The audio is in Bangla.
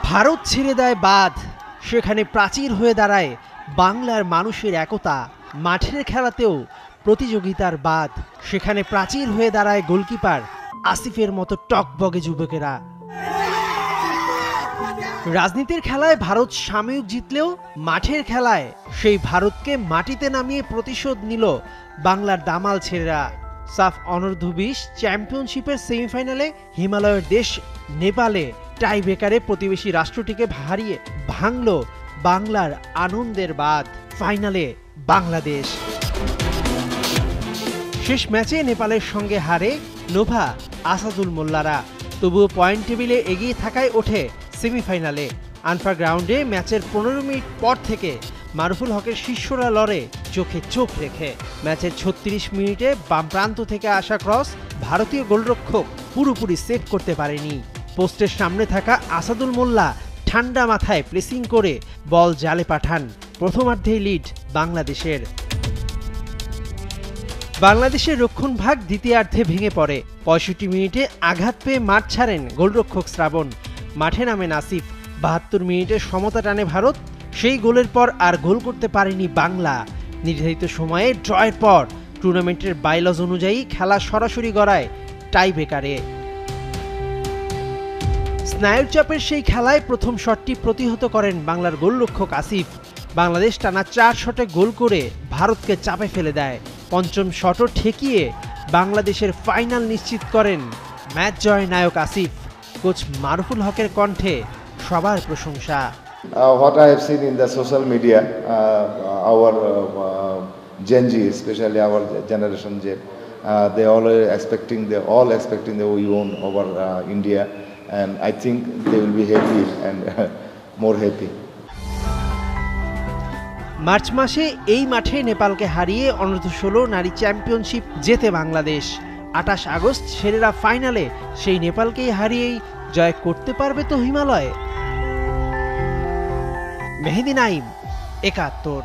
ভারত ছেড়ে দেয় বাঁধ, সেখানে প্রাচীর হয়ে দাঁড়ায় বাংলার মানুষের একতা। মাঠের খেলাতেও প্রতিযোগিতার বাঁধ, সেখানে প্রাচীর হয়ে দাঁড়ায় গোলকিপার আসিফের মতো টকবগে যুবকেরা। রাজনীতির খেলায় ভারত সাময়িক জিতলেও মাঠের খেলায় সেই ভারতকে মাটিতে নামিয়ে প্রতিশোধ নিল বাংলার দামাল ছেলেরা। সাফ অনূর্ধ্ব-20 চ্যাম্পিয়নশিপের সেমিফাইনালে হিমালয়ের দেশ নেপালে টাই ব্রেকারে প্রতিবেশী রাষ্ট্রটিকে হারিয়ে ভাঙল বাংলার আনন্দের বাঁধ। ফাইনালে বাংলাদেশ। শেষ ম্যাচে নেপালের সঙ্গে হারে নোভা আসাদুল মোল্লারা, তবুও পয়েন্ট টেবিলে এগিয়ে থাকায় ওঠে সেমিফাইনালে। আনফার গ্রাউন্ডে ম্যাচের 15 মিনিট পর থেকে মারুফুল হকের শিষ্যরা লড়ে চোখে চোখ রেখে। ম্যাচের 36 মিনিটে বাম প্রান্ত থেকে আসা ক্রস ভারতীয় গোলরক্ষক পুরোপুরি সেভ করতে পারেনি। পোস্টের সামনে থাকা আসাদুল মোল্লা ঠান্ডা মাথায় প্লেসিং করে বল জালে পাঠান। প্রথমার্ধেই লিড বাংলাদেশের। বাংলাদেশের রক্ষণভাগ দ্বিতীয়ার্ধে ভেঙে পড়ে। 65 মিনিটে আঘাত পেয়ে মাঠ ছাড়েন গোলরক্ষক শ্রাবণ। মাঠে নামেন আসিফ। 72 মিনিটে সমতা টানে ভারত। সেই গোলের পর আর গোল করতে পারেনি বাংলা। নির্ধারিত সময়ে ড্রয়ের পর টুর্নামেন্টের বাইলজ অনুযায়ী খেলা সরাসরি গড়ায় টাই ব্রেকারে। স্নায়ুর চাপের সেই খেলায় প্রথম শটটি প্রতিহত করেন বাংলার গোলরক্ষক আসিফ। বাংলাদেশ টানা 4 শটে গোল করে ভারতকে চাপে ফেলে দেয়। পঞ্চম শটও ঠেকিয়ে বাংলাদেশের ফাইনাল নিশ্চিত করেন ম্যাচ জয় নায়ক আসিফ। কোচ মারুফুল হকের কণ্ঠে সবার প্রশংসা। What I have seen in the social media, our Gen Z, especially our generation Z, they all expecting that we won over India, and I think they will be happy and more happy. March মাসে এই মাঠে নেপালকে হারিয়ে অনূর্ধ্ব-16 নারী চ্যাম্পিয়নশিপ জেতে বাংলাদেশ। 28 আগস্ট ছেলেরা ফাইনালে সেই নেপালকেই হারিয়েই জয় করতে পারবে তো হিমালয়। মেহেদি নাইম, 71।